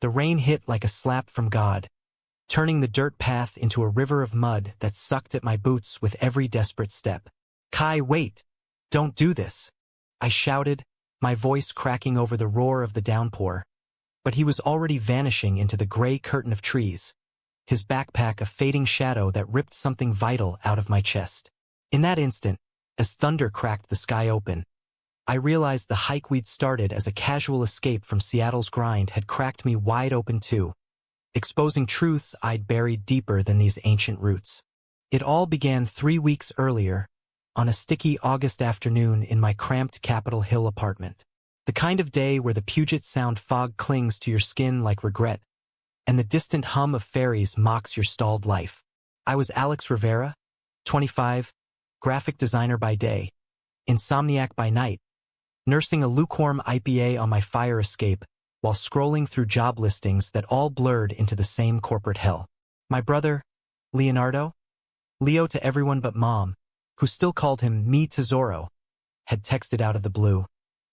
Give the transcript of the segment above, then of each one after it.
The rain hit like a slap from God, turning the dirt path into a river of mud that sucked at my boots with every desperate step. "Kai, wait! Don't do this!" I shouted, my voice cracking over the roar of the downpour. But he was already vanishing into the gray curtain of trees, his backpack a fading shadow that ripped something vital out of my chest. In that instant, as thunder cracked the sky open, I realized the hike we'd started as a casual escape from Seattle's grind had cracked me wide open too, exposing truths I'd buried deeper than these ancient roots. It all began 3 weeks earlier, on a sticky August afternoon in my cramped Capitol Hill apartment. The kind of day where the Puget Sound fog clings to your skin like regret, and the distant hum of ferries mocks your stalled life. I was Alex Rivera, 25, graphic designer by day, insomniac by night, nursing a lukewarm IPA on my fire escape while scrolling through job listings that all blurred into the same corporate hell. My brother, Leonardo, Leo to everyone but Mom, who still called him Mi Tesoro, had texted out of the blue.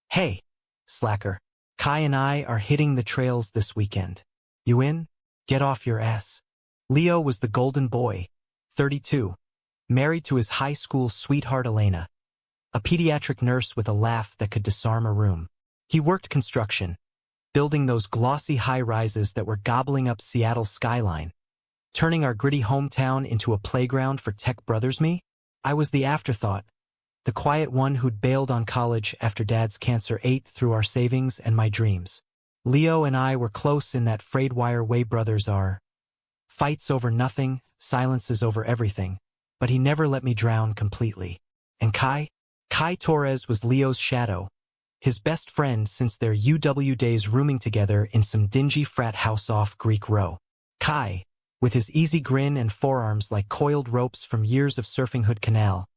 "Hey, slacker, Kai and I are hitting the trails this weekend. You in? Get off your ass." Leo was the golden boy, 32, married to his high school sweetheart Elena, a pediatric nurse with a laugh that could disarm a room. He worked construction, building those glossy high-rises that were gobbling up Seattle's skyline, turning our gritty hometown into a playground for tech brothers. Me? I was the afterthought, the quiet one who'd bailed on college after Dad's cancer ate through our savings and my dreams. Leo and I were close in that frayed wire way brothers are. Fights over nothing, silences over everything, but he never let me drown completely. And Kai Torres was Leo's shadow, his best friend since their UW days rooming together in some dingy frat house off Greek Row. Kai, with his easy grin and forearms like coiled ropes from years of surfing Hood Canal,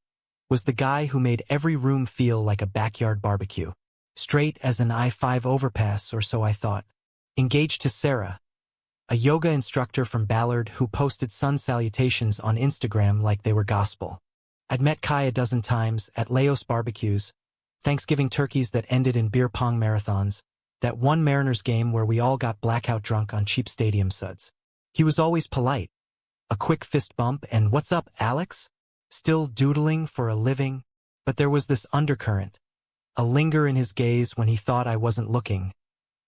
was the guy who made every room feel like a backyard barbecue. Straight as an I-5 overpass, or so I thought. Engaged to Sarah, a yoga instructor from Ballard who posted sun salutations on Instagram like they were gospel. I'd met Kai a dozen times at Leo's barbecues, Thanksgiving turkeys that ended in beer pong marathons, that one Mariners game where we all got blackout drunk on cheap stadium suds. He was always polite, a quick fist bump and "What's up, Alex?" Still doodling for a living, but there was this undercurrent, a linger in his gaze when he thought I wasn't looking,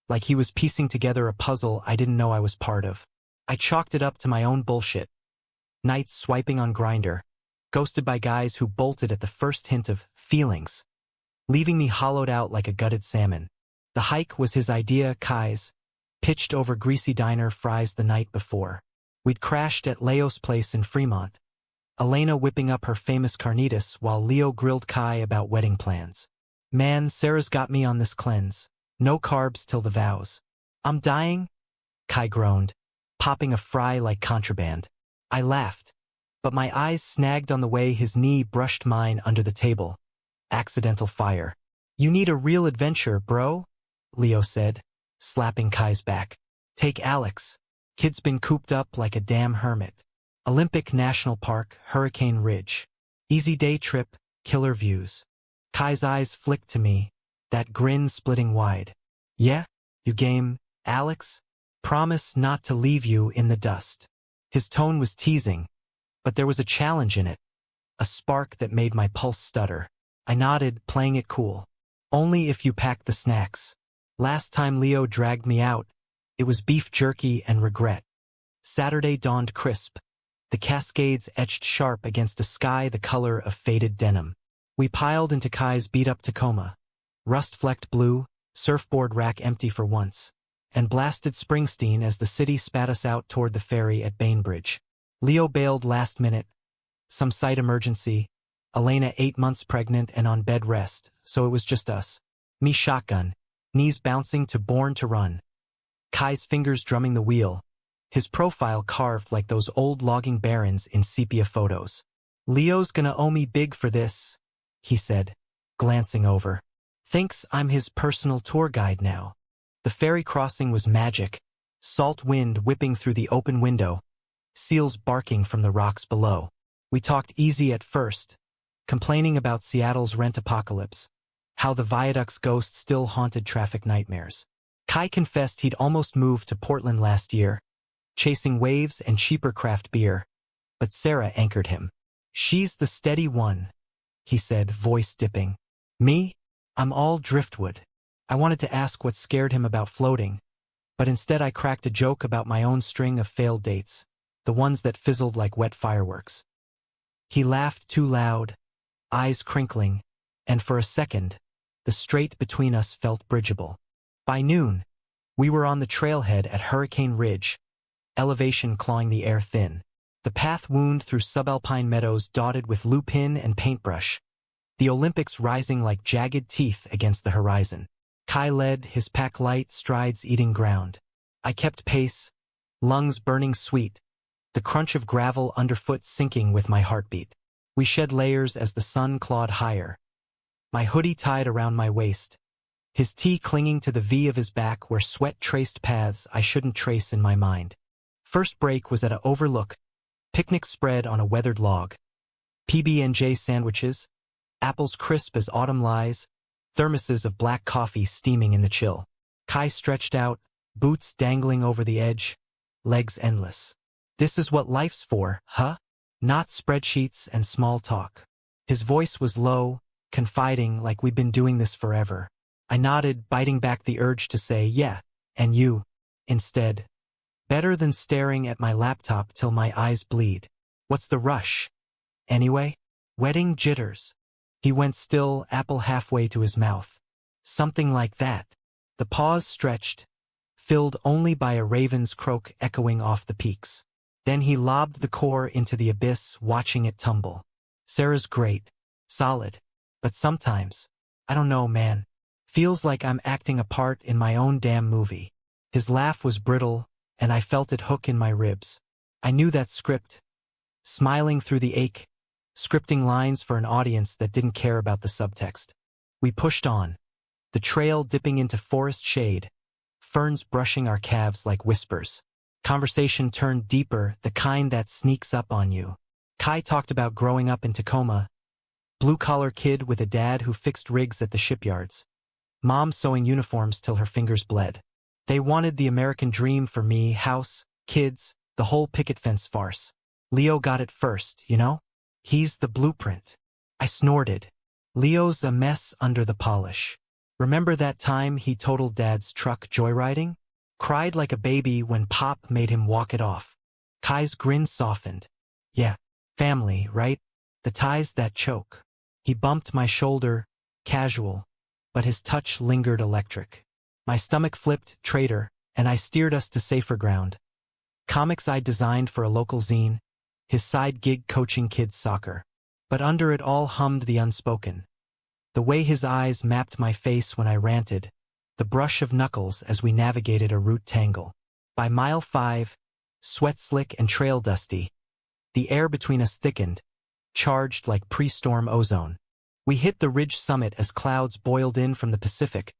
like he was piecing together a puzzle I didn't know I was part of. I chalked it up to my own bullshit. Nights swiping on Grindr, ghosted by guys who bolted at the first hint of feelings, leaving me hollowed out like a gutted salmon. The hike was his idea, Kai's, pitched over greasy diner fries the night before. We'd crashed at Leo's place in Fremont, Elena whipping up her famous carnitas while Leo grilled Kai about wedding plans. "Man, Sarah's got me on this cleanse. No carbs till the vows." "I'm dying?" Kai groaned, popping a fry like contraband. I laughed, but my eyes snagged on the way his knee brushed mine under the table. Accidental fire. "You need a real adventure, bro," Leo said, slapping Kai's back. "Take Alex. Kid's been cooped up like a damn hermit. Olympic National Park, Hurricane Ridge. Easy day trip, killer views." Kai's eyes flicked to me, that grin splitting wide. "Yeah? You game, Alex? Promise not to leave you in the dust." His tone was teasing, but there was a challenge in it, a spark that made my pulse stutter. I nodded, playing it cool. "Only if you pack the snacks. Last time Leo dragged me out, it was beef jerky and regret." Saturday dawned crisp, the Cascades etched sharp against a sky the color of faded denim. We piled into Kai's beat-up Tacoma, rust-flecked blue, surfboard rack empty for once, and blasted Springsteen as the city spat us out toward the ferry at Bainbridge. Leo bailed last minute, some site emergency, Elena 8 months pregnant and on bed rest, so it was just us. Me shotgun, knees bouncing to Born to Run. Kai's fingers drumming the wheel, his profile carved like those old logging barons in sepia photos. "Leo's gonna owe me big for this," he said, glancing over. "Thinks I'm his personal tour guide now." The ferry crossing was magic, salt wind whipping through the open window, seals barking from the rocks below. We talked easy at first, complaining about Seattle's rent apocalypse, how the viaduct's ghost still haunted traffic nightmares. Kai confessed he'd almost moved to Portland last year, chasing waves and cheaper craft beer, but Sarah anchored him. "She's the steady one," he said, voice dipping. "Me? I'm all driftwood." I wanted to ask what scared him about floating, but instead I cracked a joke about my own string of failed dates, the ones that fizzled like wet fireworks. He laughed too loud, eyes crinkling, and for a second, the strait between us felt bridgeable. By noon, we were on the trailhead at Hurricane Ridge, elevation clawing the air thin. The path wound through subalpine meadows dotted with lupin and paintbrush, the Olympics rising like jagged teeth against the horizon. Kai led, his pack light, strides eating ground. I kept pace, lungs burning sweet, the crunch of gravel underfoot sinking with my heartbeat. We shed layers as the sun clawed higher, my hoodie tied around my waist, his tee clinging to the V of his back where sweat traced paths I shouldn't trace in my mind. First break was at a overlook, picnic spread on a weathered log. PB&J sandwiches, apples crisp as autumn lies, thermoses of black coffee steaming in the chill. Kai stretched out, boots dangling over the edge, legs endless. "This is what life's for, huh? Not spreadsheets and small talk." His voice was low, confiding like we'd been doing this forever. I nodded, biting back the urge to say, "Yeah, and you," instead. Better than staring at my laptop till my eyes bleed. "What's the rush? Anyway?" "Wedding jitters." He went still, apple halfway to his mouth. "Something like that." The pause stretched, filled only by a raven's croak echoing off the peaks. Then he lobbed the core into the abyss, watching it tumble. "Sarah's great, solid, but sometimes, I don't know, man. Feels like I'm acting a part in my own damn movie." His laugh was brittle, and I felt it hook in my ribs. I knew that script, smiling through the ache, scripting lines for an audience that didn't care about the subtext. We pushed on, the trail dipping into forest shade, ferns brushing our calves like whispers. Conversation turned deeper, the kind that sneaks up on you. Kai talked about growing up in Tacoma, blue-collar kid with a dad who fixed rigs at the shipyards, mom sewing uniforms till her fingers bled. They wanted the American dream for me, house, kids, the whole picket fence farce. Leo got it first, you know? He's the blueprint. I snorted. Leo's a mess under the polish. Remember that time he totaled Dad's truck joyriding? Cried like a baby when Pop made him walk it off. Kai's grin softened. "Yeah, family, right? The ties that choke." He bumped my shoulder, casual, but his touch lingered electric. My stomach flipped, traitor, and I steered us to safer ground. Comics I'd designed for a local zine, his side gig coaching kids soccer. But under it all hummed the unspoken. The way his eyes mapped my face when I ranted, the brush of knuckles as we navigated a route tangle. By mile 5, sweat slick and trail dusty, the air between us thickened, charged like pre-storm ozone. We hit the ridge summit as clouds boiled in from the Pacific,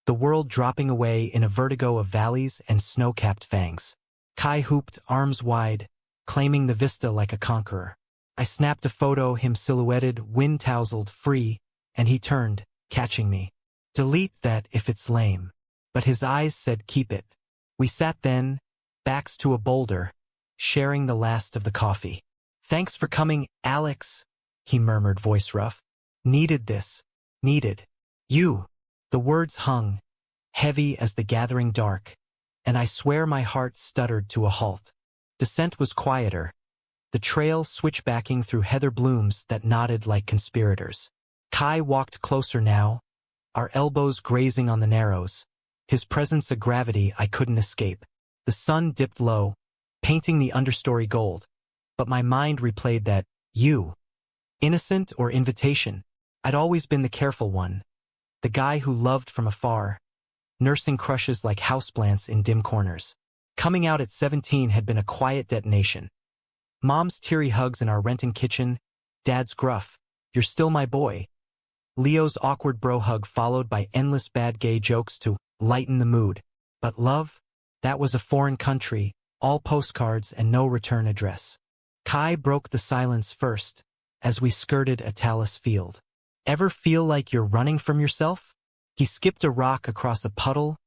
the world dropping away in a vertigo of valleys and snow-capped fangs. Kai hooped, arms wide, claiming the vista like a conqueror. I snapped a photo, him silhouetted, wind-tousled, free, and he turned, catching me. "Delete that if it's lame." But his eyes said keep it. We sat then, backs to a boulder, sharing the last of the coffee. "Thanks for coming, Alex," he murmured, voice rough. "Needed this. Needed you." The words hung, heavy as the gathering dark, and I swear my heart stuttered to a halt. Descent was quieter, the trail switchbacking through heather blooms that nodded like conspirators. Kai walked closer now, our elbows grazing on the narrows, his presence a gravity I couldn't escape. The sun dipped low, painting the understory gold, but my mind replayed that, you. Innocent or invitation, I'd always been the careful one, the guy who loved from afar, nursing crushes like houseplants in dim corners. Coming out at 17 had been a quiet detonation. Mom's teary hugs in our renting kitchen, Dad's gruff, "You're still my boy." Leo's awkward bro hug followed by endless bad gay jokes to lighten the mood. But love? That was a foreign country, all postcards and no return address. Kai broke the silence first, as we skirted a talus field. "Ever feel like you're running from yourself?" He skipped a rock across a puddle,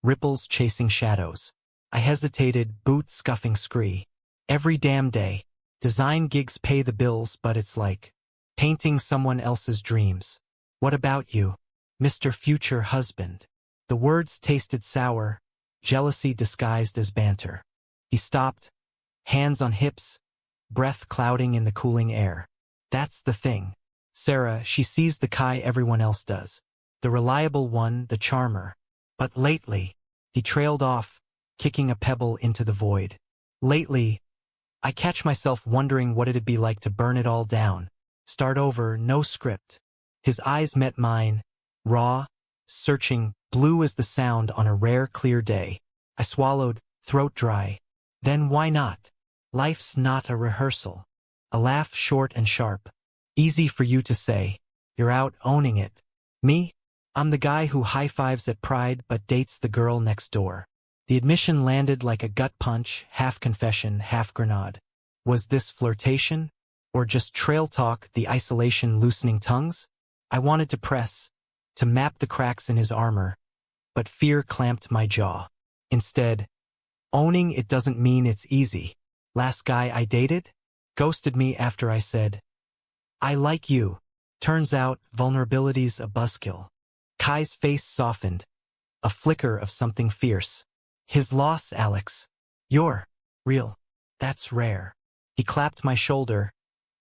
ripples chasing shadows. I hesitated, boot scuffing scree. Every damn day. Design gigs pay the bills, but it's like painting someone else's dreams. What about you, Mr. Future Husband? The words tasted sour, jealousy disguised as banter. He stopped, hands on hips, breath clouding in the cooling air. That's the thing. Sarah, she sees the Kai everyone else does. The reliable one, the charmer. But lately, he trailed off, kicking a pebble into the void. Lately, I catch myself wondering what it'd be like to burn it all down. Start over, no script. His eyes met mine, raw, searching, blue as the sound on a rare clear day. I swallowed, throat dry. Then why not? Life's not a rehearsal. A laugh short and sharp. Easy for you to say. You're out owning it. Me? I'm the guy who high-fives at Pride but dates the girl next door. The admission landed like a gut punch, half confession, half grenade. Was this flirtation? Or just trail talk, the isolation loosening tongues? I wanted to press, to map the cracks in his armor, but fear clamped my jaw. Instead, owning it doesn't mean it's easy. Last guy I dated? Ghosted me after I said, I like you. Turns out, vulnerability's a buzzkill. Kai's face softened, a flicker of something fierce. His loss, Alex. You're real. That's rare. He clapped my shoulder,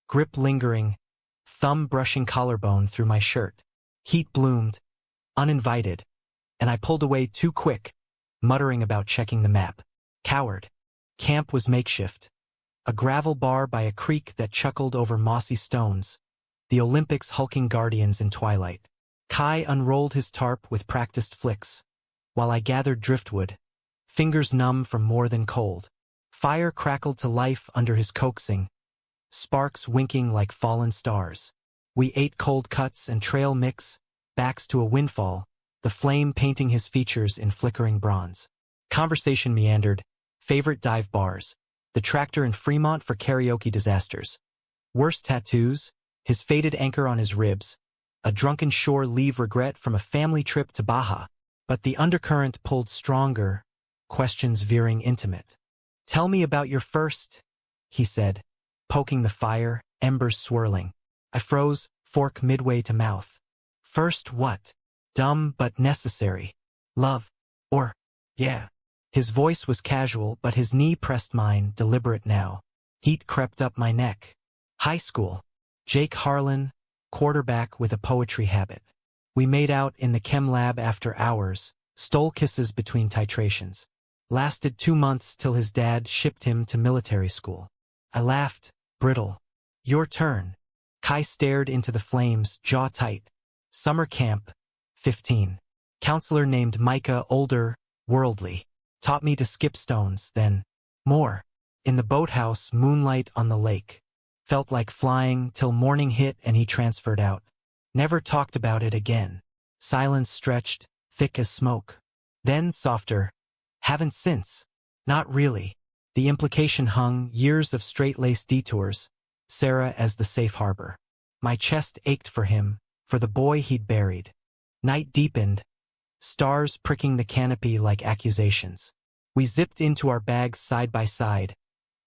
grip lingering, thumb brushing collarbone through my shirt. Heat bloomed, uninvited, and I pulled away too quick, muttering about checking the map. Coward. Camp was makeshift. A gravel bar by a creek that chuckled over mossy stones. The Olympics hulking guardians in twilight. Kai unrolled his tarp with practiced flicks, while I gathered driftwood, fingers numb from more than cold. Fire crackled to life under his coaxing, sparks winking like fallen stars. We ate cold cuts and trail mix, backs to a windfall, the flame painting his features in flickering bronze. Conversation meandered, favorite dive bars, the tractor in Fremont for karaoke disasters. Worst tattoos, his faded anchor on his ribs, a drunken shore leave regret from a family trip to Baja. But the undercurrent pulled stronger, questions veering intimate. Tell me about your first, he said, poking the fire, embers swirling. I froze, fork midway to mouth. First what? Dumb but necessary. Love. Or, yeah. His voice was casual, but his knee pressed mine, deliberate now. Heat crept up my neck. High school. Jake Harlan, quarterback with a poetry habit. We made out in the chem lab after hours, stole kisses between titrations. Lasted 2 months till his dad shipped him to military school. I laughed, brittle. Your turn. Kai stared into the flames, jaw tight. Summer camp, 15. Counselor named Micah, older, worldly. Taught me to skip stones, then more. In the boathouse, moonlight on the lake. Felt like flying till morning hit and he transferred out. Never talked about it again. Silence stretched, thick as smoke. Then softer. Haven't since. Not really. The implication hung, years of straight-laced detours. Sarah as the safe harbor. My chest ached for him, for the boy he'd buried. Night deepened, stars pricking the canopy like accusations. We zipped into our bags side by side.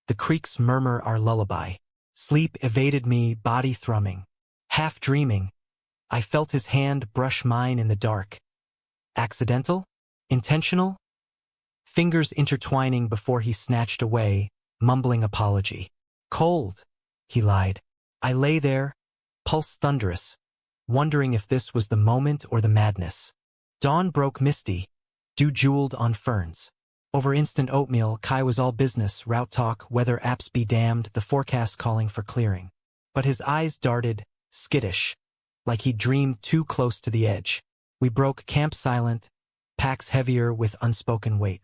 The creeks murmur our lullaby. Sleep evaded me, body thrumming. Half dreaming, I felt his hand brush mine in the dark. Accidental? Intentional? Fingers intertwining before he snatched away, mumbling apology. Cold, he lied. I lay there, pulse thunderous, wondering if this was the moment or the madness. Dawn broke misty, dew jeweled on ferns. Over instant oatmeal, Kai was all business, route talk, weather apps be damned, the forecast calling for clearing. But his eyes darted, skittish, like he'd dreamed too close to the edge. We broke camp silent, packs heavier with unspoken weight.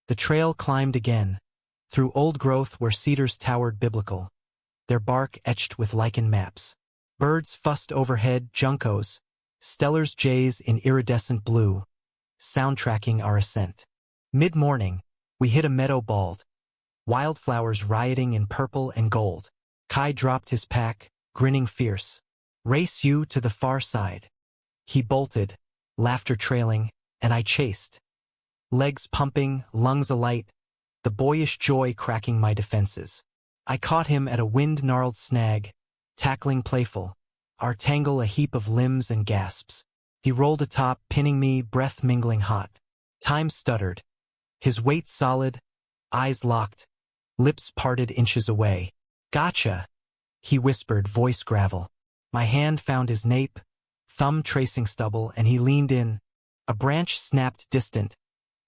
The trail climbed again, through old growth where cedars towered biblical, their bark etched with lichen maps. Birds fussed overhead, juncos, stellar's jays in iridescent blue, soundtracking our ascent. Mid-morning, we hit a meadow bald, wildflowers rioting in purple and gold. Kai dropped his pack, grinning fierce. Race you to the far side. He bolted, laughter trailing, and I chased. legs pumping, lungs alight, the boyish joy cracking my defenses. I caught him at a wind-gnarled snag, tackling playful, our tangle a heap of limbs and gasps. He rolled atop, pinning me, breath mingling hot. Time stuttered, his weight solid, eyes locked, lips parted inches away. Gotcha, he whispered, voice gravel. My hand found his nape, thumb tracing stubble, and he leaned in. A branch snapped distant,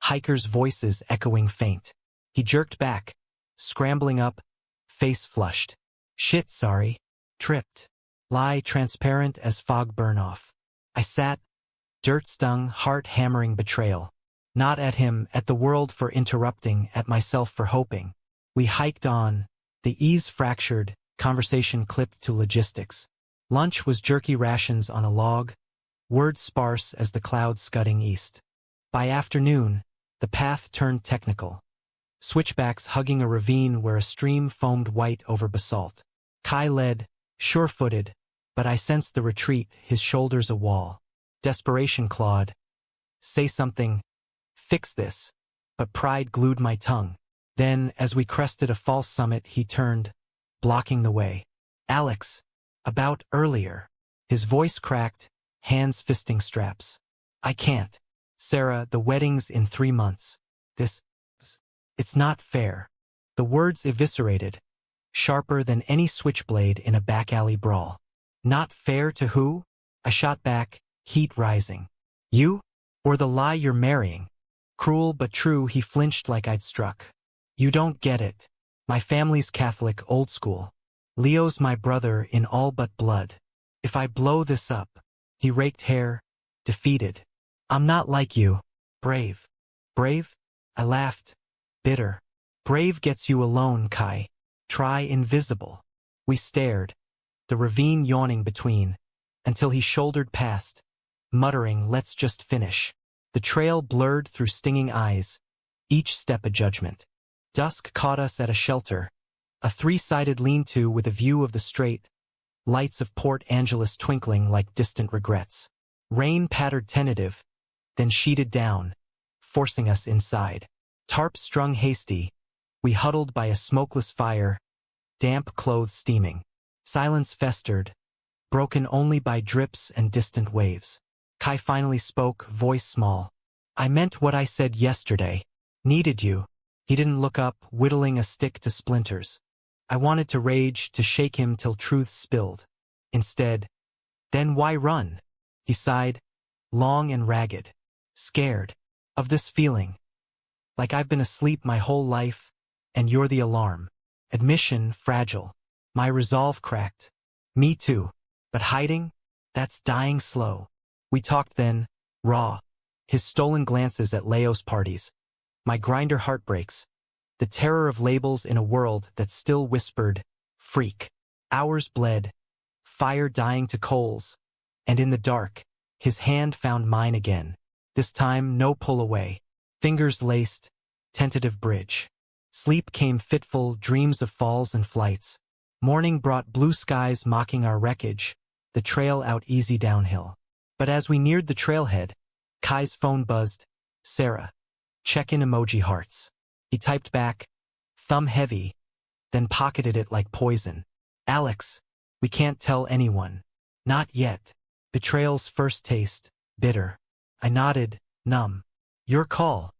hikers' voices echoing faint. He jerked back, scrambling up, face flushed. Shit, sorry. Tripped. Lie transparent as fog burn off. I sat, dirt-stung, heart hammering betrayal. Not at him, at the world for interrupting, at myself for hoping. We hiked on, the ease fractured, conversation clipped to logistics. Lunch was jerky rations on a log, words sparse as the clouds scudding east. By afternoon, the path turned technical. Switchbacks hugging a ravine where a stream foamed white over basalt. Kai led, sure-footed, but I sensed the retreat, his shoulders a wall. Desperation clawed. Say something. Fix this. But pride glued my tongue. Then, as we crested a false summit, he turned, blocking the way. Alex. About earlier. His voice cracked, hands fisting straps. I can't. Sarah, the wedding's in 3 months. It's not fair. The words eviscerated, sharper than any switchblade in a back-alley brawl. Not fair to who? I shot back, heat rising. You? Or the lie you're marrying? Cruel but true, he flinched like I'd struck. You don't get it. My family's Catholic, old school. Leo's my brother in all but blood. If I blow this up, he raked hair, defeated. I'm not like you. Brave. Brave? I laughed. Bitter. Brave gets you alone, Kai. Try invisible. We stared, the ravine yawning between, until he shouldered past, muttering, let's just finish. The trail blurred through stinging eyes, each step a judgment. Dusk caught us at a shelter, a 3-sided lean-to with a view of the strait, lights of Port Angeles twinkling like distant regrets. Rain pattered tentative, then sheeted down, forcing us inside. Tarp strung hasty, we huddled by a smokeless fire, damp clothes steaming. Silence festered, broken only by drips and distant waves. Kai finally spoke, voice small. I meant what I said yesterday. Needed you. He didn't look up, whittling a stick to splinters. I wanted to rage, to shake him till truth spilled. Instead, then why run? He sighed, long and ragged. Scared. Of this feeling. Like I've been asleep my whole life, and you're the alarm. Admission fragile. My resolve cracked. Me too. But hiding? That's dying slow. We talked then, raw. His stolen glances at Leo's parties. My grinder heartbreaks. The terror of labels in a world that still whispered, freak. Hours bled. Fire dying to coals. And in the dark, his hand found mine again. This time, no pull away. Fingers laced, tentative bridge. Sleep came fitful, dreams of falls and flights. Morning brought blue skies mocking our wreckage, the trail out easy downhill. But as we neared the trailhead, Kai's phone buzzed. Sarah. Check-in emoji hearts. He typed back, thumb heavy, then pocketed it like poison. Alex, we can't tell anyone. Not yet. Betrayal's first taste, bitter. I nodded, numb. Your call.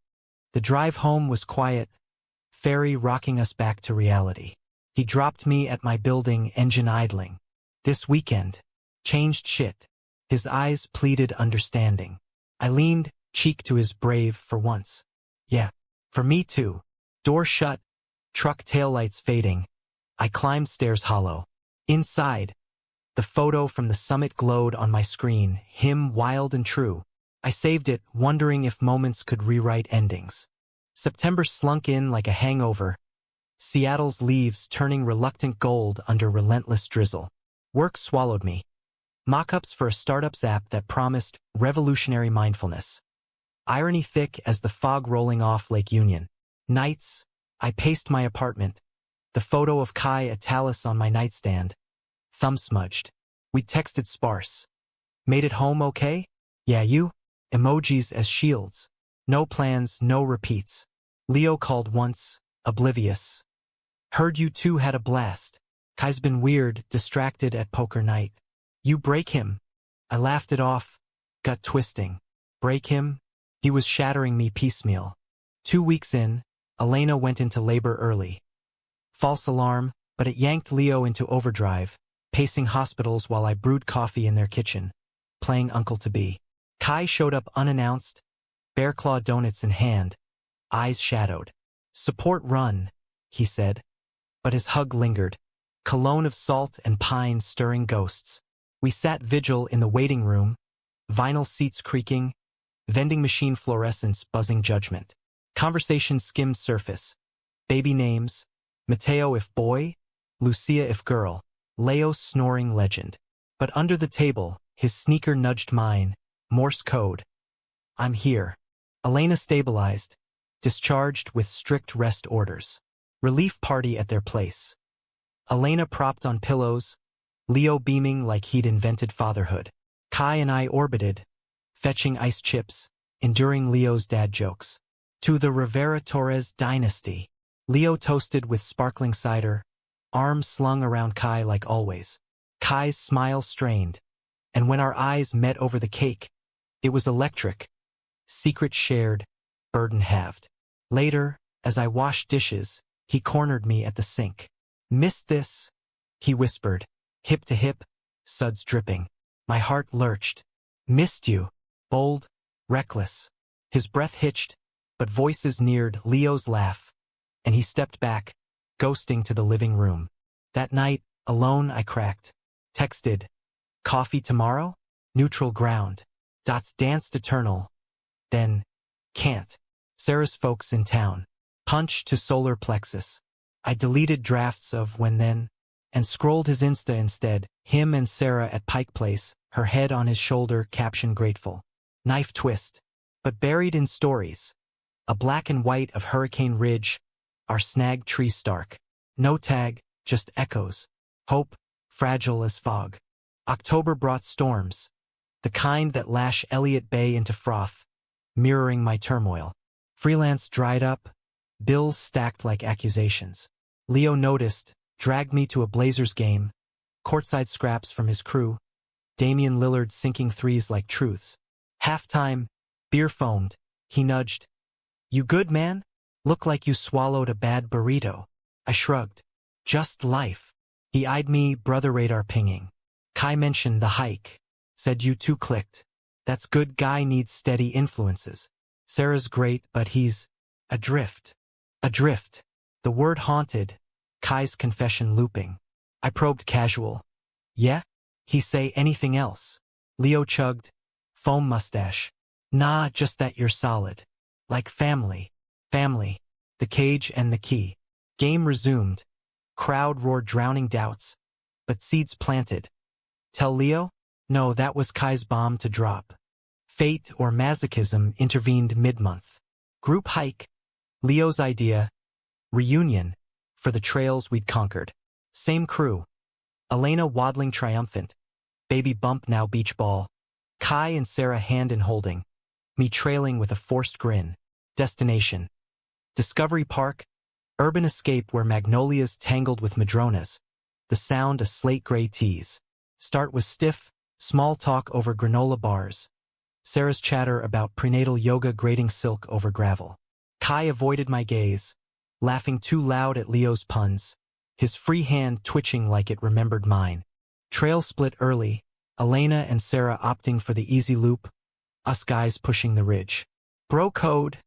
The drive home was quiet, ferry rocking us back to reality. He dropped me at my building, engine idling. This weekend. Changed shit. His eyes pleaded understanding. I leaned, cheek to his brave for once. Yeah, for me too. Door shut, truck taillights fading. I climbed stairs hollow. Inside, the photo from the summit glowed on my screen, him wild and true. I saved it, wondering if moments could rewrite endings. September slunk in like a hangover, Seattle's leaves turning reluctant gold under relentless drizzle. Work swallowed me. Mock-ups for a startup's app that promised revolutionary mindfulness. Irony thick as the fog rolling off Lake Union. Nights, I paced my apartment, the photo of Kai a talus on my nightstand. Thumb smudged. We texted sparse. Made it home okay? Yeah, you? Emojis as shields. No plans, no repeats. Leo called once, oblivious. Heard you two had a blast. Kai's been weird, distracted at poker night. You break him. I laughed it off, gut twisting. Break him? He was shattering me piecemeal. 2 weeks in, Elena went into labor early. False alarm, but it yanked Leo into overdrive, pacing hospitals while I brewed coffee in their kitchen, playing uncle-to-be. Kai showed up unannounced, bear claw donuts in hand, eyes shadowed. Support run, he said. But his hug lingered, cologne of salt and pine stirring ghosts. We sat vigil in the waiting room, vinyl seats creaking, vending machine fluorescence buzzing judgment. Conversation skimmed surface. Baby names, Mateo if boy, Lucia if girl, Leo snoring legend. But under the table, his sneaker nudged mine, Morse code. I'm here. Elena stabilized, discharged with strict rest orders. Relief party at their place. Elena propped on pillows, Leo beaming like he'd invented fatherhood. Kai and I orbited, fetching ice chips, enduring Leo's dad jokes. To the Rivera-Torres dynasty. Leo toasted with sparkling cider, arms slung around Kai like always. Kai's smile strained, and when our eyes met over the cake, it was electric. Secret shared, burden halved. Later, as I washed dishes, he cornered me at the sink. Missed this? He whispered, hip to hip, suds dripping. My heart lurched. Missed you. Bold, reckless. His breath hitched, but voices neared Leo's laugh, and he stepped back, ghosting to the living room. That night, alone I cracked. Texted, coffee tomorrow? Neutral ground. Dots danced eternal. Then, can't. Sarah's folks in town. Punch to solar plexus. I deleted drafts of When Then, and scrolled his Insta instead. Him and Sarah at Pike Place, her head on his shoulder, caption grateful. Knife twist. But buried in stories. A black and white of Hurricane Ridge, our snag tree stark. No tag, just echoes. Hope, fragile as fog. October brought storms. The kind that lash Elliott Bay into froth, mirroring my turmoil. Freelance dried up, bills stacked like accusations. Leo noticed, dragged me to a Blazers game, courtside scraps from his crew, Damian Lillard sinking threes like truths. Halftime, beer foamed, he nudged. You good, man? Look like you swallowed a bad burrito. I shrugged. Just life. He eyed me, brother radar pinging. Kai mentioned the hike. Said you two clicked. That's good guy needs steady influences. Sarah's great, but he's adrift. Adrift. The word haunted, Kai's confession looping. I probed casual. Yeah? He say anything else? Leo chugged. Foam mustache. Nah, just that you're solid. Like family. Family. The cage and the key. Game resumed. Crowd roared drowning doubts. But seeds planted. Tell Leo? No, that was Kai's bomb to drop. Fate or masochism intervened mid-month. Group hike. Leo's idea. Reunion. For the trails we'd conquered. Same crew. Elena waddling triumphant. Baby bump now beach ball. Kai and Sarah hand in holding. Me trailing with a forced grin. Destination. Discovery Park. Urban escape where magnolias tangled with madronas. The sound a slate gray tease. Start was stiff, small talk over granola bars. Sarah's chatter about prenatal yoga grating silk over gravel. Kai avoided my gaze, laughing too loud at Leo's puns, his free hand twitching like it remembered mine. Trail split early, Elena and Sarah opting for the easy loop, us guys pushing the ridge. Bro code,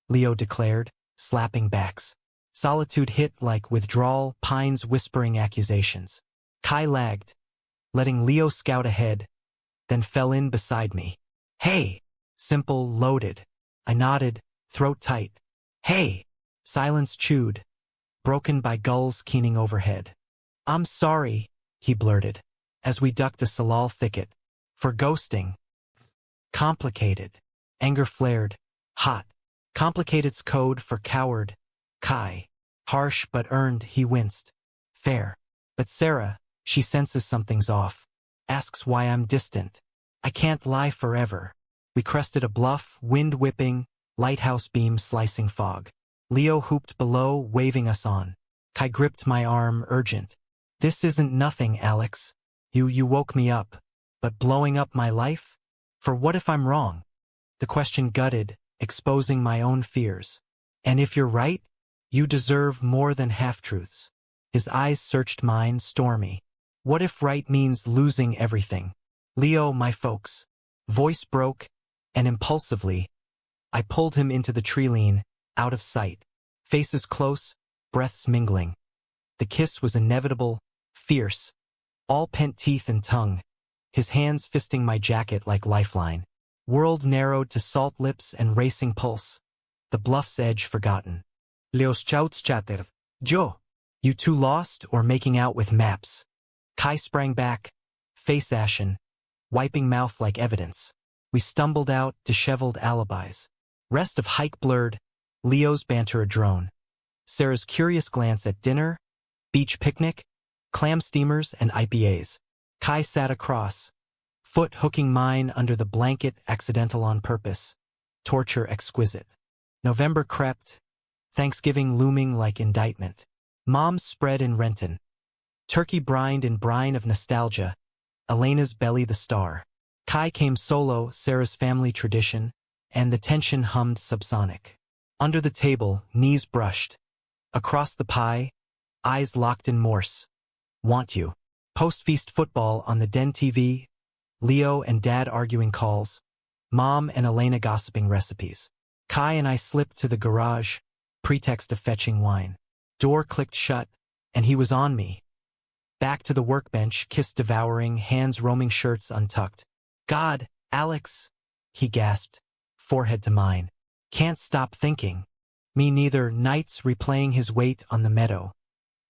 Leo declared, slapping backs. Solitude hit like withdrawal, pines whispering accusations. Kai lagged, letting Leo scout ahead, then fell in beside me. Hey! Simple, loaded. I nodded, throat tight. Hey! Silence chewed, broken by gulls keening overhead. I'm sorry, he blurted, as we ducked a salal thicket. For ghosting. Complicated. Anger flared. Hot. Complicated's code for coward. Kai. Harsh but earned, he winced. Fair. But Sarah, she senses something's off. Asks why I'm distant. I can't lie forever. We crested a bluff, wind whipping, lighthouse beam slicing fog. Leo hooped below, waving us on. Kai gripped my arm, urgent. This isn't nothing, Alex. You woke me up. But blowing up my life? For what if I'm wrong? The question gutted, exposing my own fears. And if you're right, you deserve more than half-truths. His eyes searched mine, stormy. What if right means losing everything? Leo, my folks. Voice broke, and impulsively, I pulled him into the tree-lean, out of sight. Faces close, breaths mingling. The kiss was inevitable, fierce, all pent teeth and tongue, his hands fisting my jacket like lifeline. World narrowed to salt lips and racing pulse, the bluff's edge forgotten. Leos chouts chatter. Joe, you two lost or making out with maps? Kai sprang back, face ashen, wiping mouth like evidence. We stumbled out, disheveled alibis. Rest of hike blurred, Leo's banter a drone. Sarah's curious glance at dinner, beach picnic, clam steamers and IPAs. Kai sat across, foot hooking mine under the blanket, accidental on purpose. Torture exquisite. November crept, Thanksgiving looming like indictment. Mom's spread in Renton. Turkey brined in brine of nostalgia, Elena's belly the star. Kai came solo, Sarah's family tradition, and the tension hummed subsonic. Under the table, knees brushed. Across the pie, eyes locked in Morse. Want you. Post-feast football on the Den TV, Leo and Dad arguing calls, Mom and Elena gossiping recipes. Kai and I slipped to the garage, pretext of fetching wine. Door clicked shut, and he was on me. Back to the workbench, kiss devouring, hands roaming, shirts untucked. God, Alex, he gasped, forehead to mine. Can't stop thinking. Me neither, nights replaying his weight on the meadow.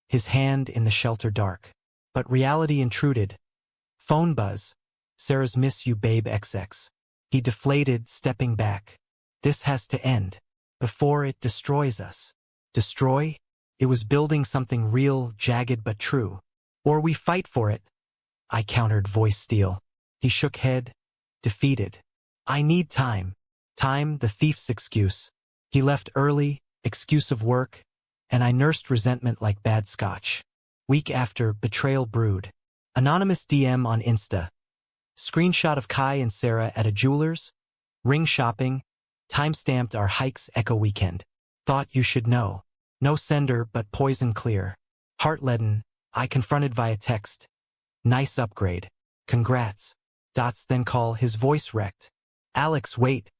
His hand in the shelter dark. But reality intruded. Phone buzz. Sarah's miss you babe XX. He deflated, stepping back. This has to end. Before it destroys us. Destroy? It was building something real, jagged but true. Or we fight for it. I countered, voice steel. He shook head, defeated. I need time. Time, the thief's excuse. He left early, excuse of work, and I nursed resentment like bad scotch. Week after, betrayal brewed. Anonymous DM on Insta. Screenshot of Kai and Sarah at a jeweler's. Ring shopping. Time-stamped our hike's echo weekend. Thought you should know. No sender, but poison clear. Heart-leaden, I confronted via text. Nice upgrade. Congrats. Dots then call, his voice wrecked. Alex, wait.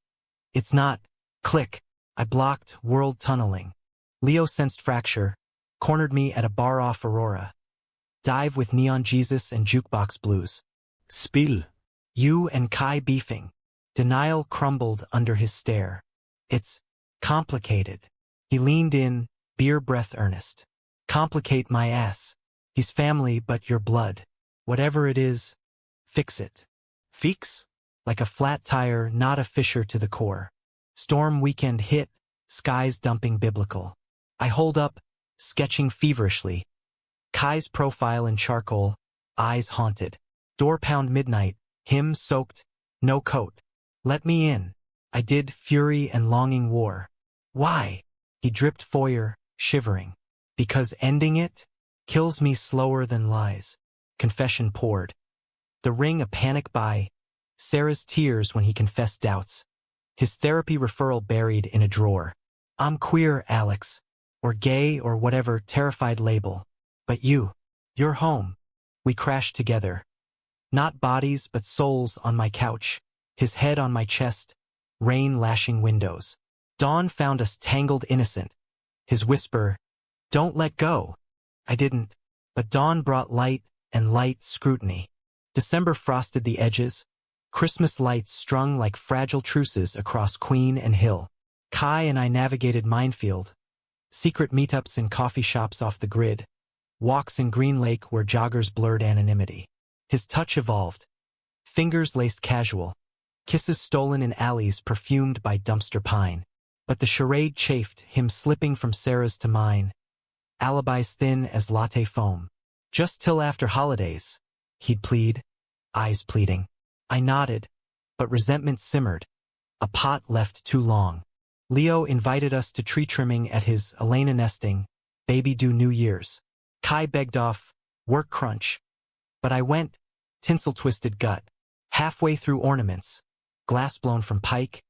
It's not. Click. I blocked, world tunneling. Leo sensed fracture. Cornered me at a bar off Aurora. Dive with neon Jesus and jukebox blues. Spill. You and Kai beefing. Denial crumbled under his stare. It's complicated. He leaned in, beer breath earnest. Complicate my ass. He's family but your blood. Whatever it is, fix it. Fix? Like a flat tire, not a fissure to the core. Storm weekend hit, skies dumping biblical. I hold up, sketching feverishly. Kai's profile in charcoal, eyes haunted. Door pound midnight, him soaked, no coat. Let me in. I did, fury and longing war. Why? He dripped foyer, shivering. Because ending it kills me slower than lies. Confession poured. The ring a panic buy. Sarah's tears when he confessed doubts. His therapy referral buried in a drawer. I'm queer, Alex. Or gay or whatever terrified label. But you're home. We crashed together. Not bodies but souls on my couch. His head on my chest. Rain lashing windows. Dawn found us tangled innocent. His whisper, don't let go. I didn't. But dawn brought light and light scrutiny. December frosted the edges. Christmas lights strung like fragile truces across Queen and Hill. Kai and I navigated minefield. Secret meetups in coffee shops off the grid. Walks in Green Lake where joggers blurred anonymity. His touch evolved. Fingers laced casual. Kisses stolen in alleys perfumed by dumpster pine. But the charade chafed, him slipping from Sarah's to mine. Alibis thin as latte foam. Just till after holidays, he'd plead, eyes pleading. I nodded, but resentment simmered. A pot left too long. Leo invited us to tree trimming at his Elena nesting, baby due New Year's. Kai begged off, work crunch. But I went, tinsel-twisted gut. Halfway through ornaments, glass blown from Pike,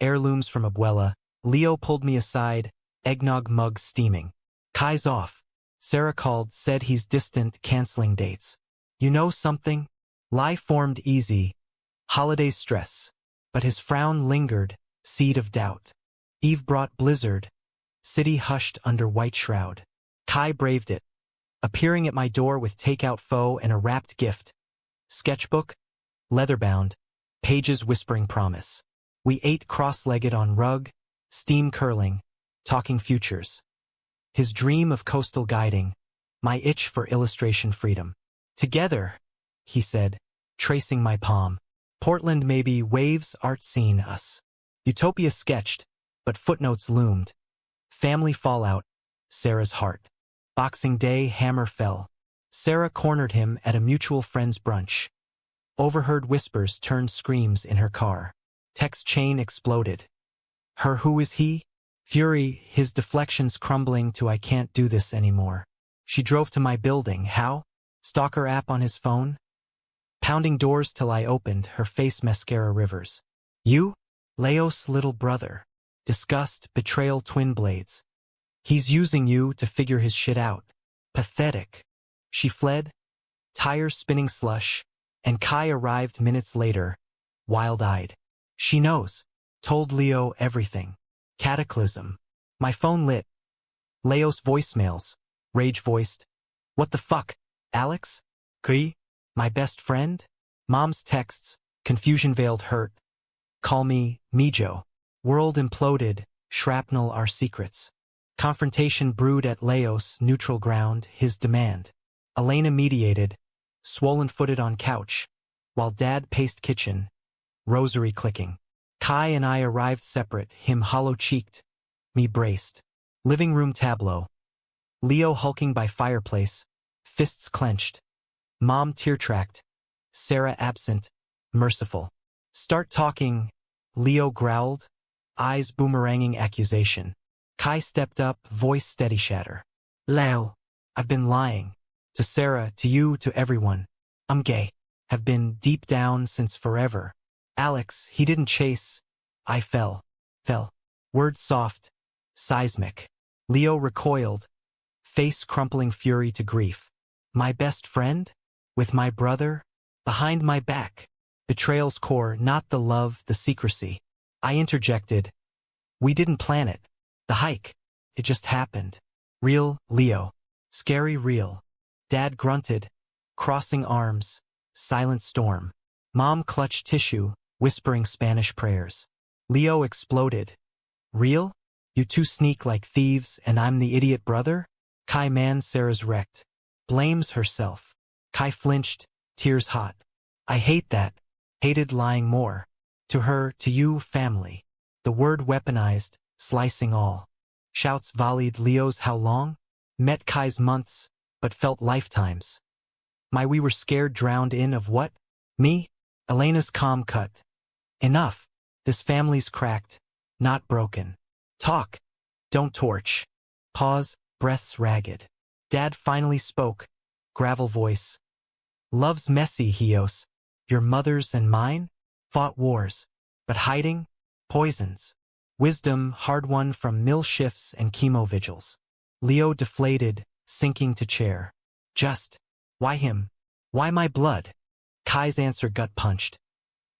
heirlooms from Abuela, Leo pulled me aside, eggnog mug steaming. Kai's off. Sarah called, said he's distant, canceling dates. You know something? Lie formed easy. Holiday stress. But his frown lingered, seed of doubt. Eve brought blizzard. City hushed under white shroud. Kai braved it, appearing at my door with takeout foe and a wrapped gift. Sketchbook, leather-bound, pages whispering promise. We ate cross-legged on rug, steam curling, talking futures. His dream of coastal guiding, my itch for illustration freedom. Together, he said, tracing my palm. Portland maybe, waves art scene us. Utopia sketched, but footnotes loomed. Family fallout, Sarah's heart. Boxing Day, hammer fell. Sarah cornered him at a mutual friend's brunch. Overheard whispers turned screams in her car. Text chain exploded. Her who is he? Fury, his deflections crumbling to I can't do this anymore. She drove to my building. How? Stalker app on his phone? Pounding doors till I opened, her face mascara rivers. You? Leo's little brother. Disgust, betrayal, twin blades. He's using you to figure his shit out. Pathetic. She fled, tires spinning slush, and Kai arrived minutes later, wild-eyed. She knows. Told Leo everything. Cataclysm. My phone lit. Leo's voicemails. Rage-voiced. What the fuck, Alex? Kui? My best friend? Mom's texts. Confusion-veiled hurt. Call me, Mijo. World imploded. Shrapnel our secrets. Confrontation brewed at Leo's neutral ground, his demand. Elena mediated, swollen-footed on couch, while Dad paced kitchen, rosary clicking. Kai and I arrived separate, him hollow-cheeked, me braced. Living room tableau. Leo hulking by fireplace, fists clenched. Mom tear-tracked, Sarah absent, merciful. Start talking, Leo growled, eyes boomeranging accusation. Kai stepped up, voice steady shatter. Leo, I've been lying. To Sarah, to you, to everyone. I'm gay. Have been deep down since forever. Alex, he didn't chase. I fell. Words soft, seismic. Leo recoiled, face crumpling fury to grief. My best friend? With my brother? Behind my back. Betrayal's core, not the love, the secrecy. I interjected. We didn't plan it. The hike. It just happened. Real, Leo. Scary real. Dad grunted, crossing arms, silent storm. Mom clutched tissue, whispering Spanish prayers. Leo exploded. Real? You two sneak like thieves and I'm the idiot brother? Kai man Sarah's wrecked. Blames herself. Kai flinched, tears hot. I hate that. Hated lying more. To her, to you, family. The word weaponized, slicing all. Shouts volleyed Leo's how long? Met Kai's months, but felt lifetimes. We were scared drowned in of what? Me? Elena's calm cut. Enough. This family's cracked, not broken. Talk. Don't torch. Pause, breaths ragged. Dad finally spoke, gravel voice. Love's messy, Hios. Your mother's and mine? Fought wars. But hiding? Poisons. Wisdom hard-won from mill shifts and chemo vigils. Leo deflated, sinking to chair. Just. Why him? Why my blood? Kai's answer gut-punched.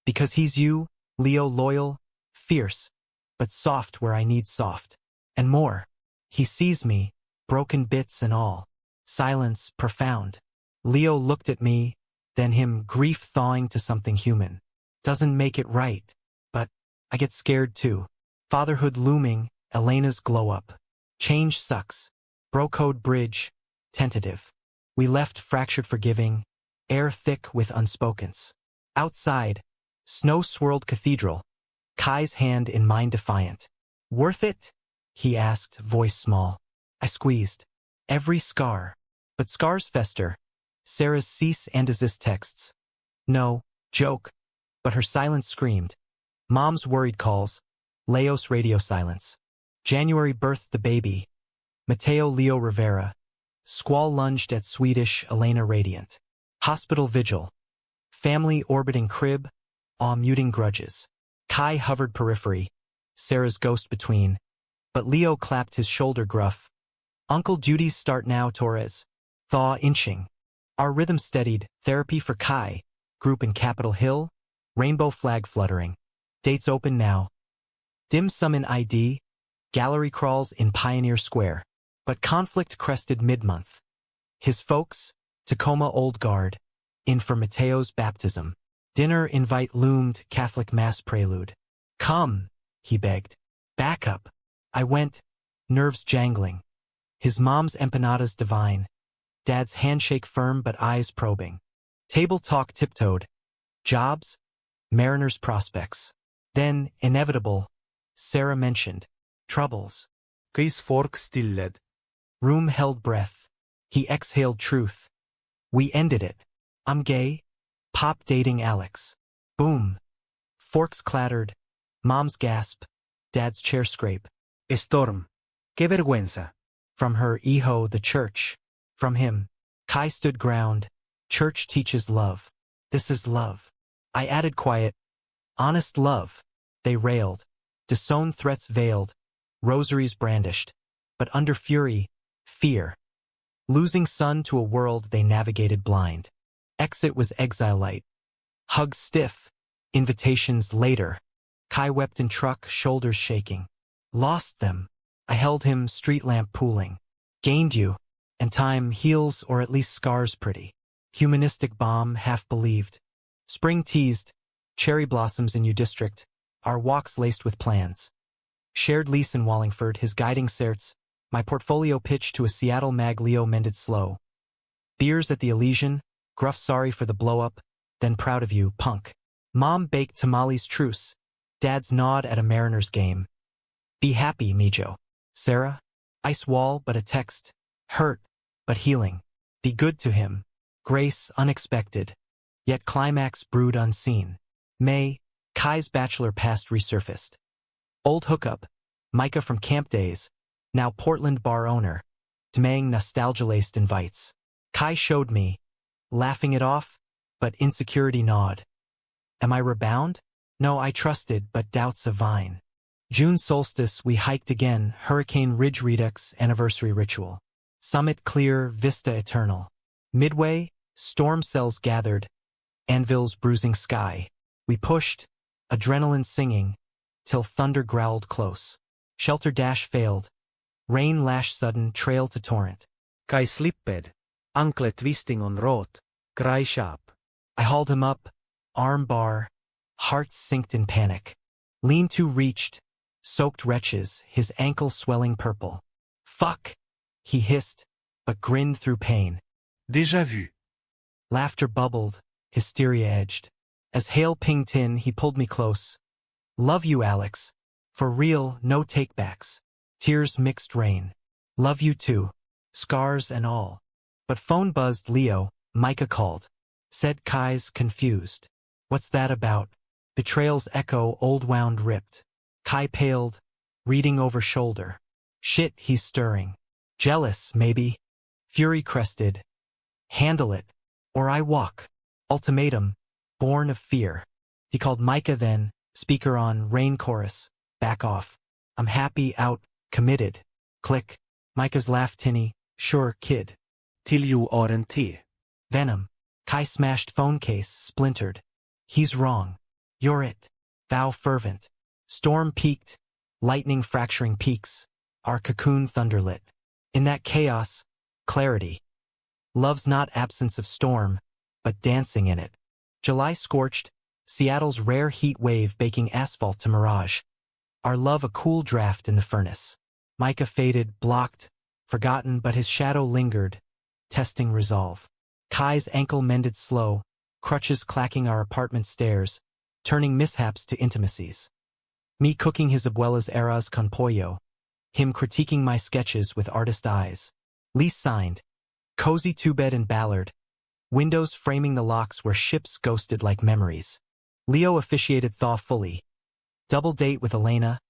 Because he's you, Leo loyal, fierce, but soft where I need soft. And more. He sees me, broken bits and all. Silence profound. Leo looked at me, then him grief thawing to something human. Doesn't make it right. But I get scared too. Fatherhood looming, Elena's glow-up. Change sucks. Bro-code bridge, tentative. We left fractured forgiving, air thick with unspokens. Outside, snow-swirled cathedral. Kai's hand in mine defiant. Worth it? He asked, voice small. I squeezed. Every scar. But scars fester. Sarah's cease and desist texts. No, joke. But her silence screamed. Mom's worried calls. Laos radio silence. January birthed the baby. Mateo Leo Rivera. Squall lunged at Swedish Elena Radiant. Hospital vigil. Family orbiting crib. Awe muting grudges. Kai hovered periphery. Sarah's ghost between. But Leo clapped his shoulder gruff. Uncle duties start now, Torres. Thaw inching. Our rhythm steadied. Therapy for Kai. Group in Capitol Hill. Rainbow flag fluttering. Dates open now. Dim sum in ID. Gallery crawls in Pioneer Square. But conflict crested mid-month. His folks, Tacoma Old Guard. In for Mateo's baptism. Dinner invite loomed, Catholic Mass prelude. Come, he begged. Back up. I went, nerves jangling. His mom's empanadas divine. Dad's handshake firm but eyes probing. Table talk tiptoed. Jobs? Mariner's prospects. Then, inevitable, Sarah mentioned. Troubles. Kees fork stilled. Room held breath. He exhaled truth. We ended it. I'm gay. Pop dating Alex. Boom. Forks clattered. Mom's gasp. Dad's chair scrape. Storm. Qué vergüenza. From her, hijo, the church. From him, Kai stood ground. Church teaches love. This is love. I added quiet. Honest love. They railed. Disowned threats veiled. Rosaries brandished. But under fury, fear. Losing son to a world they navigated blind. Exit was exile light. Hugs stiff. Invitations later. Kai wept in truck, shoulders shaking. Lost them. I held him, street lamp pooling. Gained you. And time heals or at least scars pretty. Humanistic bomb, half believed. Spring teased. Cherry blossoms in U District. Our walks laced with plans. Shared lease in Wallingford, his guiding certs. My portfolio pitch to a Seattle mag Leo mended slow. Beers at the Elysian. Gruff sorry for the blow-up. Then proud of you, punk. Mom baked tamales truce. Dad's nod at a Mariners game. Be happy, Mijo. Sarah? Ice wall but a text. Hurt, but healing. Be good to him. Grace unexpected. Yet climax brewed unseen. May, Kai's bachelor past resurfaced. Old hookup. Micah from camp days. Now Portland bar owner. Demang nostalgia-laced invites. Kai showed me. Laughing it off, but insecurity gnawed. Am I rebound? No, I trusted, but doubts a vine. June solstice, we hiked again, Hurricane Ridge Redux anniversary ritual. Summit clear, vista eternal. Midway, storm cells gathered. Anvil's bruising sky. We pushed, adrenaline singing, till thunder growled close. Shelter dash failed. Rain lashed sudden, trail to torrent. Kai slipped. Ankle twisting on road. Cry sharp. I hauled him up, arm bar, heart synced in panic. Lean-to reached, soaked wretches, his ankle swelling purple. Fuck! He hissed, but grinned through pain. Déjà vu. Laughter bubbled, hysteria edged. As hail pinged in, he pulled me close. Love you, Alex. For real, no takebacks. Tears mixed rain. Love you too. Scars and all. But phone buzzed Leo, Micah called. Said Kai's confused. What's that about? Betrayal's echo old wound ripped. Kai paled, reading over shoulder. Shit, he's stirring. Jealous, maybe. Fury crested. Handle it, or I walk. Ultimatum, born of fear. He called Micah then, speaker on, rain chorus. Back off. I'm happy, out, committed. Click. Micah's laugh tinny, sure, kid. Till you aren't here. Venom. Kai smashed phone case, splintered. He's wrong. You're it. Vow fervent. Storm peaked. Lightning fracturing peaks. Our cocoon thunderlit. In that chaos, clarity. Love's not absence of storm, but dancing in it. July scorched. Seattle's rare heat wave baking asphalt to mirage. Our love a cool draft in the furnace. Micah faded, blocked, forgotten, but his shadow lingered. Testing resolve. Kai's ankle mended slow, crutches clacking our apartment stairs, turning mishaps to intimacies. Me cooking his abuela's arroz con pollo. Him critiquing my sketches with artist eyes. Lease signed. Cozy two-bed in Ballard. Windows framing the locks where ships ghosted like memories. Leo officiated thaw fully. Double date with Elena,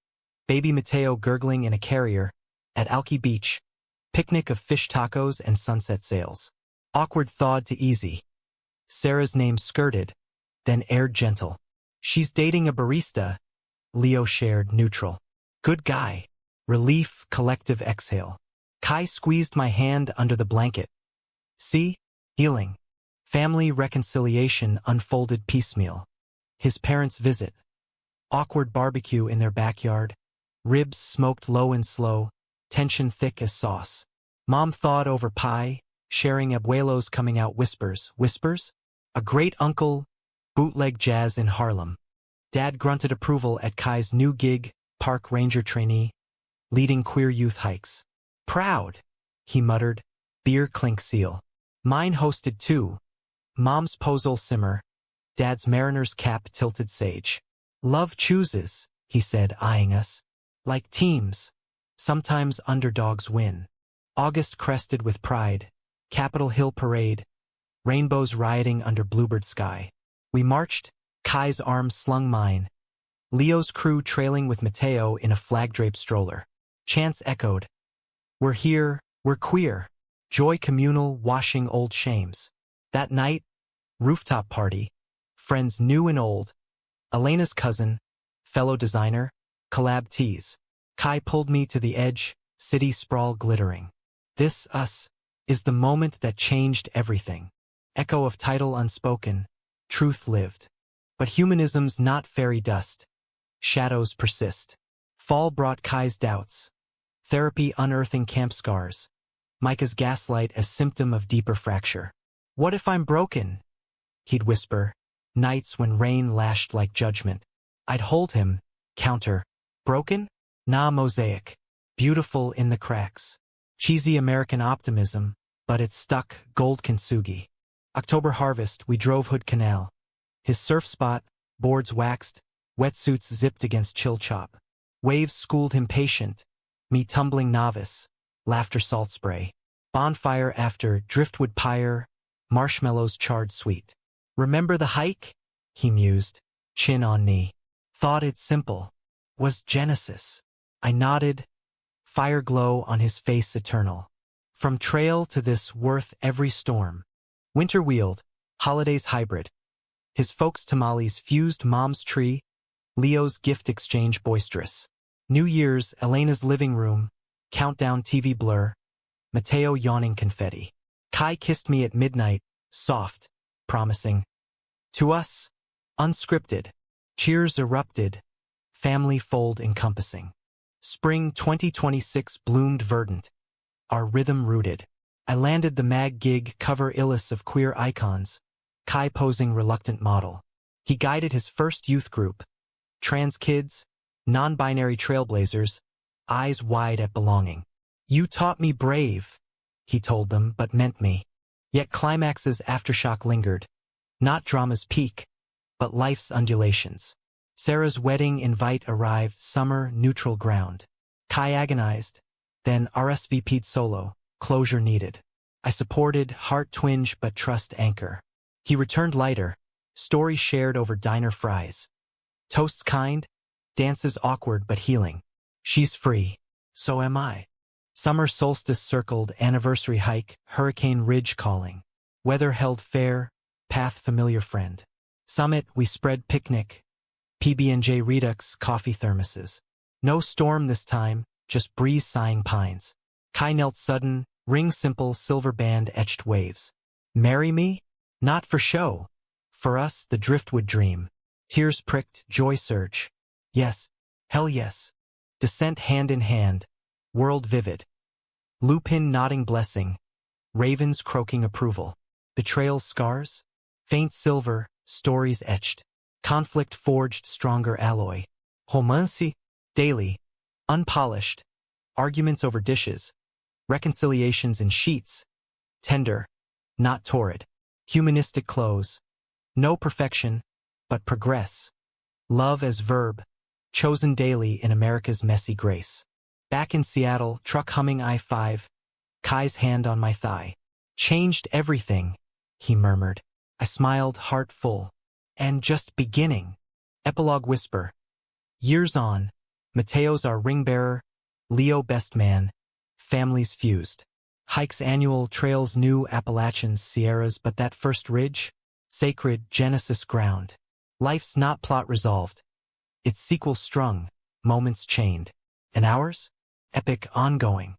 Baby Mateo gurgling in a carrier. At Alki Beach. Picnic of fish tacos and sunset sails. Awkward thawed to easy. Sarah's name skirted, then aired gentle. She's dating a barista. Leo shared neutral. Good guy. Relief, collective exhale. Kai squeezed my hand under the blanket. See? Healing. Family reconciliation unfolded piecemeal. His parents visit. Awkward barbecue in their backyard. Ribs smoked low and slow, tension thick as sauce. Mom thawed over pie, sharing abuelos coming out whispers? A great uncle, bootleg jazz in Harlem. Dad grunted approval at Kai's new gig, park ranger trainee, leading queer youth hikes. Proud, he muttered, beer clink seal. Mine hosted too. Mom's posal simmer, Dad's mariner's cap tilted sage. Love chooses, he said, eyeing us. Like teams. Sometimes underdogs win. August crested with pride. Capitol Hill parade. Rainbows rioting under bluebird sky. We marched, Kai's arm slung mine. Leo's crew trailing with Mateo in a flag-draped stroller. Chants echoed. We're here, we're queer. Joy communal, washing old shames. That night, rooftop party. Friends new and old. Elena's cousin, fellow designer, collab tease. Kai pulled me to the edge, city sprawl glittering. This, us, is the moment that changed everything. Echo of title unspoken, truth lived. But humanism's not fairy dust. Shadows persist. Fall brought Kai's doubts. Therapy unearthing camp scars. Micah's gaslight as symptom of deeper fracture. What if I'm broken? He'd whisper. Nights when rain lashed like judgment. I'd hold him, counter. Broken? Nah, mosaic. Beautiful in the cracks. Cheesy American optimism, but it stuck, gold kintsugi. October harvest, we drove Hood Canal. His surf spot, boards waxed, wetsuits zipped against chill chop. Waves schooled him patient, me tumbling novice, laughter salt spray. Bonfire after, driftwood pyre, marshmallows charred sweet. Remember the hike? He mused, chin on knee. Thought it simple. Was Genesis. I nodded, fire glow on his face eternal. From trail to this worth every storm. Winter wheeled, holidays hybrid. His folks' tamales fused mom's tree, Leo's gift exchange boisterous. New Year's, Elena's living room, countdown TV blur, Mateo yawning confetti. Kai kissed me at midnight, soft, promising. To us, unscripted, cheers erupted, family fold encompassing. Spring 2026 bloomed verdant, our rhythm rooted. I landed the mag gig cover illus of queer icons, Kai posing reluctant model. He guided his first youth group, trans kids, non-binary trailblazers, eyes wide at belonging. You taught me brave, he told them, but meant me. Yet climax's aftershock lingered. Not drama's peak, but life's undulations. Sarah's wedding invite arrived, summer, neutral ground. Kai agonized, then RSVP'd solo, closure needed. I supported, heart twinge but trust anchor. He returned lighter, story shared over diner fries. Toasts kind, dances awkward but healing. She's free, so am I. Summer solstice circled, anniversary hike, Hurricane Ridge calling. Weather held fair, path familiar friend. Summit, we spread picnic. PB&J Redux, coffee thermoses. No storm this time, just breeze sighing pines. Kai knelt sudden, ring simple, silver band etched waves. Marry me? Not for show. For us, the driftwood dream. Tears pricked, joy surge. Yes, hell yes. Descent hand in hand, world vivid. Lupin nodding blessing, ravens croaking approval. Betrayal scars? Faint silver, stories etched. Conflict forged stronger alloy. Romance? Daily. Unpolished. Arguments over dishes. Reconciliations in sheets. Tender. Not torrid. Humanistic close. No perfection, but progress. Love as verb. Chosen daily in America's messy grace. Back in Seattle, truck humming I-5. Kai's hand on my thigh. Changed everything, he murmured. I smiled, heart full. And just beginning. Epilogue whisper. Years on, Mateo's our ring-bearer, Leo best man, families fused. Hikes annual, trails new, Appalachians, Sierras, but that first ridge? Sacred, Genesis ground. Life's not plot resolved. It's sequel strung, moments chained. And ours? Epic ongoing.